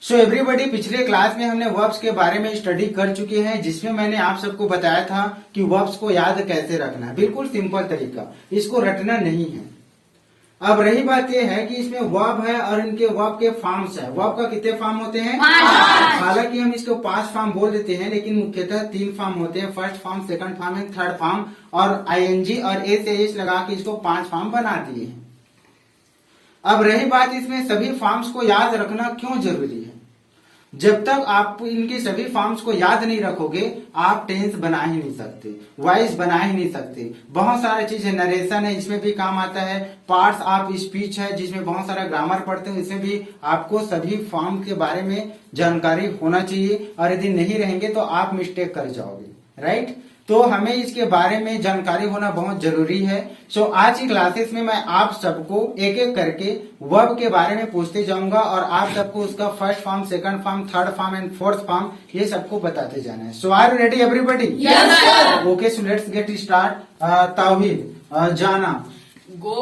So everybody, पिछले class में हमने वर्ब्स के बारे में स्टडी कर चुके हैं, जिसमें मैंने आप सबको बताया था कि वर्ब्स को याद कैसे रखना है। बिल्कुल सिंपल तरीका, इसको रटना नहीं है। अब रही बात यह है कि इसमें वर्ब है और इनके वर्ब के फॉर्म्स है। वर्ब का कितने फॉर्म होते हैं? हालांकि हम इसको 5 फॉर्म बोल देते हैं, लेकिन मुख्यतः 3 फॉर्म होते हैं। First form, second form and third form, और आईएनजी और ए से एस लगा के इसको 5 फॉर्म बना दिए हैं। अब रही बात, इसमें सभी फॉर्म्स को याद रखना क्यों जरूरी है? जब तक आप इनके सभी फॉर्म्स को याद नहीं रखोगे, आप टेंस बना ही नहीं सकते, वॉइस बना ही नहीं सकते। बहुत सारी चीजें, नरेशन है, इसमें भी काम आता है। पार्ट्स ऑफ स्पीच है, जिसमें बहुत सारा ग्रामर पढ़ते हैं, इसमें भी आपको सभी फॉर्म के बारे में जानकारी होना चाहिए। और यदि नहीं रहेंगे तो आप मिस्टेक कर जाओगे, राइट? तो हमें इसके बारे में जानकारी होना बहुत जरूरी है। सो आज की क्लासेस में मैं आप सबको एक एक करके वर्ब के बारे में पूछते जाऊंगा, और आप सबको उसका first form, second form, third form and fourth form ये सबको बताते जाना है। So are you ready everybody? Yes, sir. Okay, so let's get start. तावील, जाना, Go,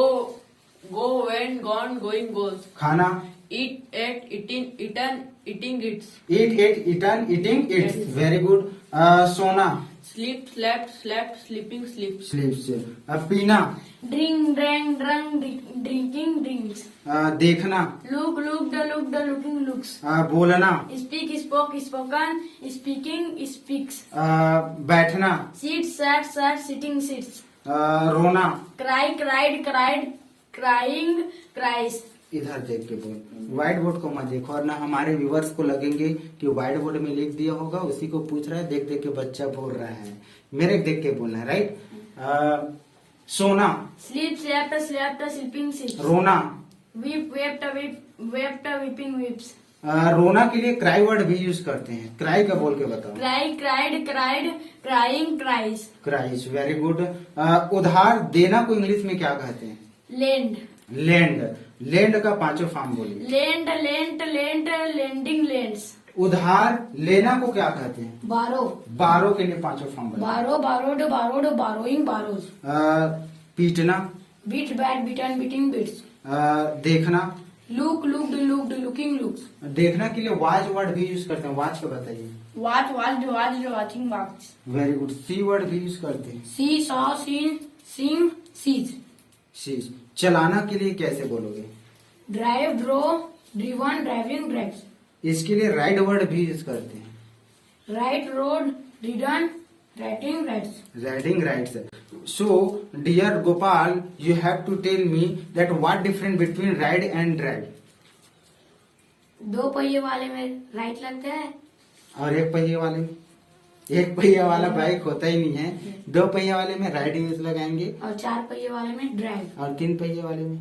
went, gone, going, goes. खाना, Eat, ate, eaten, eating, eats. Eat, ate, eaten, eating, eats. Very good. सोना, Sleep, slept, sleeping, sleeps. Sleeps. पीना, Drink, drank, drunk, drinking, drinks. देखना, Look, looking, looks. बोलना, Speak, spoke, spoken. Speaking, speaks. बैठना, Sit, sat, sitting, sits. रोना, Cry, cried, crying, cries. इधर देख के बोल। व्हाइट बोर्ड को मत देखो, और ना हमारे व्यूवर्स को लगेंगे कि व्हाइट बोर्ड में लिख दिया होगा, उसी को पूछ रहा है, देख देख के बच्चा बोल रहा है। मेरे देख के बोलना है, राइट? सोना, Sleep, slept, sleeping, sleeps. रोना, Weep, wept, weeping, weeps. रोना के लिए क्राई वर्ड भी यूज करते हैं। क्राई का बोल के बताओ। Cry, cried, crying, cries. Cries, very good. उधार देना को इंग्लिश में क्या कहते हैं? Lend. लैंड, लैंड का 5 फॉर्म बोलिए। Lend, lending, lends. उधार लेना को क्या कहते हैं? Borrow. बारो के लिए 5 फॉर्म बोलिए। Borrowed, borrowing, borrows. पीटना, Beat, beaten, beating, beats. देखना, Looked, looking, looks. देखना के लिए वाच वर्ड भी यूज करते हैं। वाच को बताइए। Watched, watching, watched. Very good. See word भी यूज करते हैं। See, saw, seen, sing, sees. सी। चलाना के लिए कैसे बोलोगे? Drive, drove, driven, driving, drives. इसके लिए राइड वर्ड भी यूज करते हैं। Write, rode, ridden, writing, writes. Riding, writes. So dear Gopal, you have to tell me that what difference between ride and drive. 2 पहिए वाले में राइट लगता है, और 1 पहिए वाले में? 1 पहिया वाला बाइक होता ही नहीं है। 2 पहिया वाले में राइड यूज लगाएंगे, और 4 पहिए वाले में ड्राइव. और 3 पहिए वाले में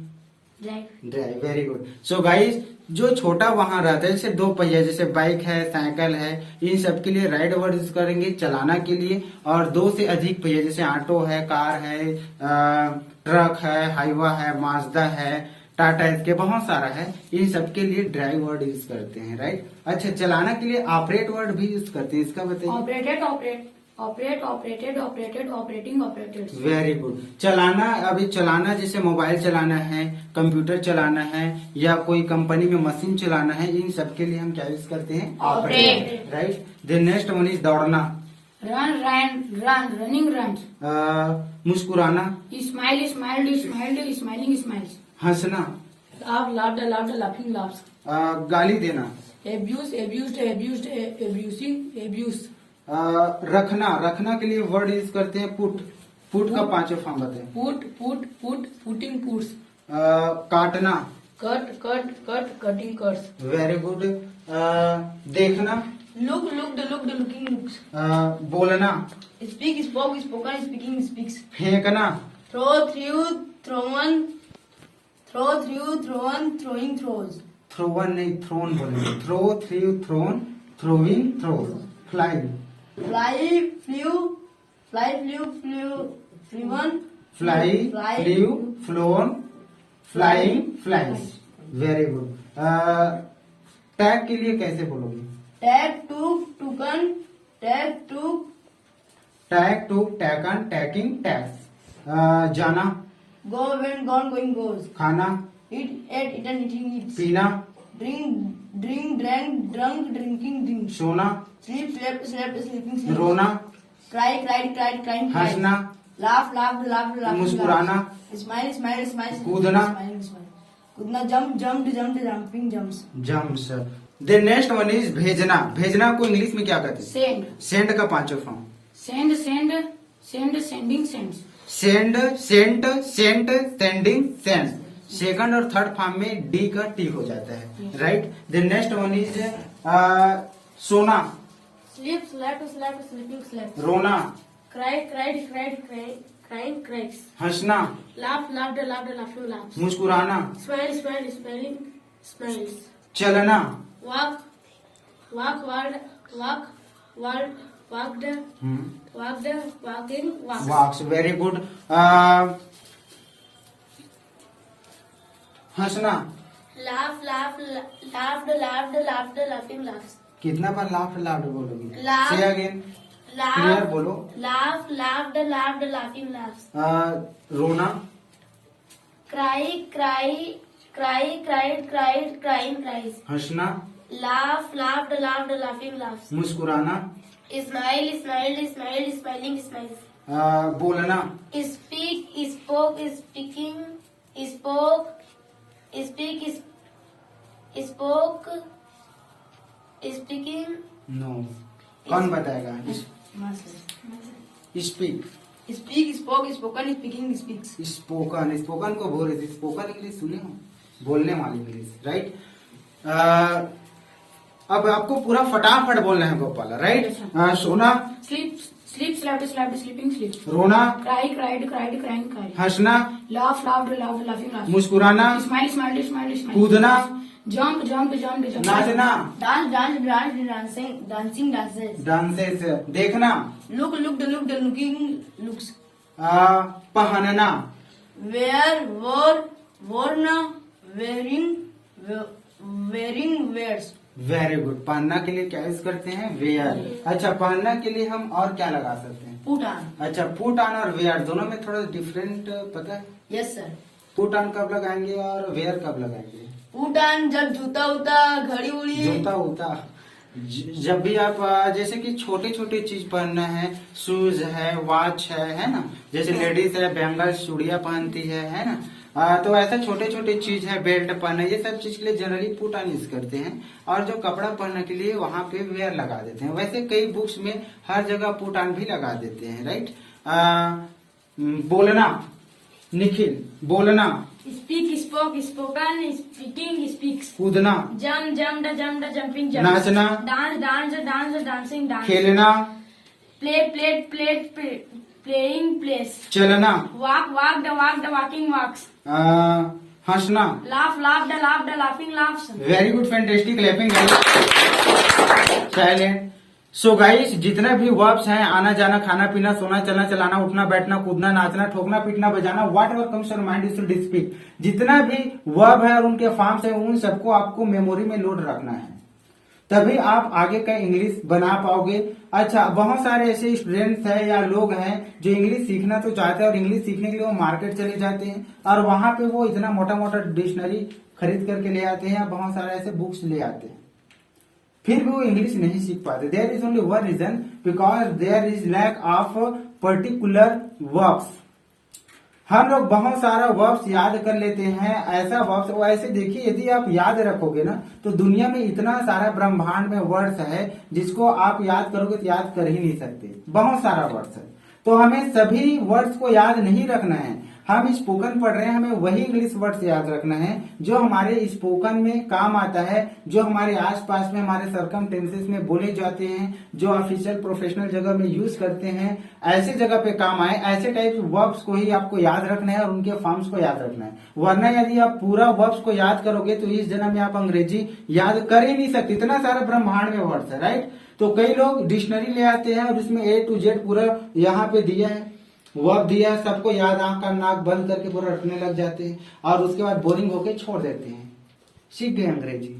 drive. Drive. Very good. So guys, जो छोटा वाहन रहता है, जैसे 2 पहिया, जैसे बाइक है, साइकिल है, इन सब के लिए राइड वर्ड यूज करेंगे चलाना के लिए। और 2 से अधिक पहिया, जैसे ऑटो है, कार है, ट्रक है, हाईवा है, माजदा है, टाटा, इसके बहुत सारा है, इन सब के लिए ड्राइव वर्ड यूज करते हैं, राइट? अच्छा, चलाना के लिए ऑपरेट वर्ड भी यूज करते हैं, इसका बताइए। Operated, operated, operating, operated. Very good. चलाना, अभी चलाना जैसे मोबाइल चलाना है, कंप्यूटर चलाना है, या कोई कंपनी में मशीन चलाना है, इन सब के लिए हम क्या यूज करते हैं? Operate. Right. The next one is दौड़ना. Running, run. मुस्कुराना. Smiled, smiling, smiles. हंसना. Laughed, laughing, laughs. गाली देना. Abused, abuse. रखना के लिए वर्ड यूज करते हैं पुट. पुट का 5 फॉर्म बताएं. Putting, puts. काटना. Cutting, cuts. Very good. देखना. Looking, looks. बोलना. Speak, spoken, speaking, speaks. फेंकना. throwing, throws. थ्रोवन नहीं, थ्रोन बोलेंगे. Thrown, throwing, throws. Fly. Flew, flown, flying, flies. Very good. Tag के लिए कैसे बोलोगे? Tag, took, taken, taking, takes. जाना. go, went, gone, going, goes. खाना. Eat, ate, eaten, eating, eats. पीना. drink, drank, drunk, drinking, drink. सोना, Sleep, slept, slept, sleeping, sleep. रोना, Cry, cried, cried, crying, cried. हंसना, Laugh, laughed, laughed, laughed. मुस्कुराना, Smile, smile, smile. कूदना, Smiling, smile. कूदना, jump, jumped, jumped, jumping, jumps. Jumps. The next one is भेजना। भेजना को English में क्या कहते हैं? सेंड सेंड का पांचों form. Send send send sending sends send, sent, sent, sending, send. Second और थर्ड फॉर्म में डी का टी हो जाता है, right. The next one is सोना, sleep slept slept sleeping slept रोना, cry cried cried crying cries हंसना, laugh laughed laughed laughing laughs मुस्कुराना, स्माइल स्माइल स्माइलिंग स्माइल्स चलना, walk walk walked walked walking walks walks. Very good. हंसना, laughed laughing laughs कितना बार laughed laughed बोलोगे? Laugh. से again, clear बोलो। laughed laughing laughs रोना, cried crying cries हंसना, laughed laughing laughs मुस्कुराना, smiled smiling smiles बोलना, speaking नो। कौन बताएगा? Speak, Speak, spoke, spoken, speaking, speaks. Spoken. Spoken को बोल रहे थे, स्पोकन इंग्लिश सुने हो? बोलने वाली इंग्लिश, राइट। अब आपको पूरा फटाफट बोलना है गोपाल, राइट। सोना, sleep slept sleeping sleep रोना, cried crying cried हंसना, laughed laughing laughs मुस्कुराना, smile कूदना, jump नाचना, Dancing, dances. डांसेस, देखना, Looked, looking, looks. पहनना, Wear, worn, wearing, wears. Very good. पहनना के लिए क्या यूज करते हैं? वेयर। अच्छा, पहनना के लिए हम और क्या लगा सकते हैं? Put on. अच्छा, पुट ऑन और वेयर दोनों में थोड़ा डिफरेंट पता है? Yes, sir. पुट ऑन कब लगाएंगे और वेयर कब लगाएंगे? Put on जब जूता उता, घड़ी उड़ी. जूता उता जब भी आप जैसे कि छोटे छोटे चीज पहनना है, शूज है, वॉच है ना, जैसे लेडीज है बैंगल्स चूड़ियां पहनती है ना। तो ऐसा छोटे छोटे चीज है, बेल्ट पहनना, ये सब चीज के लिए जनरली पुट ऑन यूज करते हैं। और जो कपड़ा पहनने के लिए वहां पे वेयर लगा देते हैं। वैसे कई बुक्स में हर जगह पुट ऑन भी लगा देते हैं, राइट। बोलना, निखिल, बोलना, speak spoke spoken speaking speaks कूदना, jumped jumping jumps नाचना, dancing dance खेलना, played playing plays चलना, walked walking walks हंसना। laughed laughing laughs very good, fantastic, clapping. Silent. So guys, जितना भी वर्ब्स हैं, आना जाना, खाना पीना, सोना, चलना, चलाना, उठना, बैठना, कूदना, नाचना, ठोकना, पीटना, बजाना, what ever comes your mind you should speak. जितना भी वर्ब है और उनके फॉर्म्स है, उन सबको आपको मेमोरी में लोड रखना है, तभी आप आगे का इंग्लिश बना पाओगे। अच्छा, बहुत सारे ऐसे स्टूडेंट्स हैं या लोग हैं जो इंग्लिश सीखना तो चाहते हैं और इंग्लिश सीखने के लिए वो मार्केट चले जाते हैं और वहां पे वो इतना मोटा मोटा डिक्शनरी खरीद करके ले आते हैं, बहुत सारे ऐसे बुक्स ले आते हैं, फिर भी वो इंग्लिश नहीं सीख पाते। There is only one reason, because there is lack of particular verbs. हम लोग बहुत सारा वर्ब्स याद कर लेते हैं, ऐसा वर्ब्स, वो ऐसे देखिए, यदि आप याद रखोगे ना तो दुनिया में इतना सारा ब्रह्मांड में वर्ड्स है जिसको आप याद करोगे तो याद कर ही नहीं सकते, बहुत सारा वर्ड्स है। तो हमें सभी वर्ड्स को याद नहीं रखना है। हम स्पोकन पढ़ रहे हैं, हमें वही इंग्लिश वर्ड्स याद रखना है जो हमारे स्पोकन में काम आता है, जो हमारे आसपास में हमारे सरकमस्टेंसेस में बोले जाते हैं, जो ऑफिशियल प्रोफेशनल जगह में यूज करते हैं, ऐसे जगह पे काम आए, ऐसे टाइप वर्ब्स को ही आपको याद रखना है और उनके फॉर्म्स को याद रखना है। वरना यदि आप पूरा वर्ब्स को याद करोगे तो इस जन्म में आप अंग्रेजी याद कर ही नहीं सकते, इतना सारा ब्रह्मांड में वर्ड्स है, राइट। तो कई लोग डिक्शनरी ले आते हैं और उसमें A to Z पूरा यहाँ पे दिया है, वर्ब दिया है, सबको याद, आंख का नाक बंद करके पूरा रटने लग जाते हैं और उसके बाद बोरिंग होके छोड़ देते हैं, सीख गए अंग्रेजी।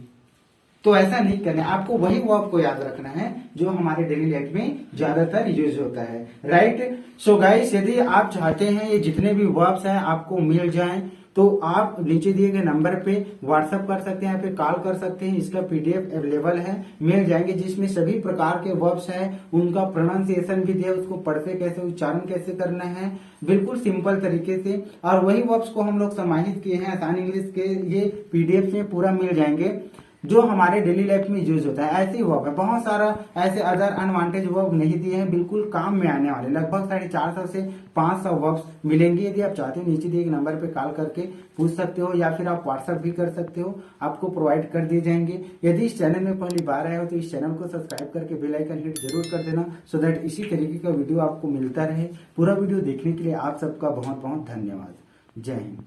तो ऐसा नहीं करना है, आपको वही वर्ब को याद रखना है जो हमारे डेली लाइफ में ज्यादातर यूज होता है, राइट। सो गाइस, यदि आप चाहते हैं ये जितने भी वर्ब्स हैं आपको मिल जाएं, तो आप नीचे दिए गए नंबर पे व्हाट्सएप कर सकते हैं या फिर कॉल कर सकते हैं। इसका पीडीएफ अवेलेबल है, मिल जाएंगे, जिसमें सभी प्रकार के वर्ब्स हैं, उनका प्रोनाउंसिएशन भी दिया, उसको पढ़ते कैसे, उच्चारण कैसे करना है, बिल्कुल सिंपल तरीके से। और वही वर्ब्स को हम लोग समाहित किए हैं आसान इंग्लिश के, ये पीडीएफ में पूरा मिल जाएंगे जो हमारे डेली लाइफ में यूज होता है। ऐसे ही वर्ब है, बहुत सारा ऐसे अदर अनवांटेड वर्ब नहीं दिए हैं, बिल्कुल काम में आने वाले लगभग 450 से 500 वर्ब्स मिलेंगे। यदि आप चाहते हो नीचे दिए गए नंबर पे कॉल करके पूछ सकते हो या फिर आप व्हाट्सएप भी कर सकते हो, आपको प्रोवाइड कर दिए जाएंगे। यदि इस चैनल में पहली बार आए हो तो इस चैनल को सब्सक्राइब करके बेल आइकन हिट जरूर कर देना, सो दैट इसी तरीके का वीडियो आपको मिलता रहे। पूरा वीडियो देखने के लिए आप सबका बहुत बहुत धन्यवाद। जय हिंद।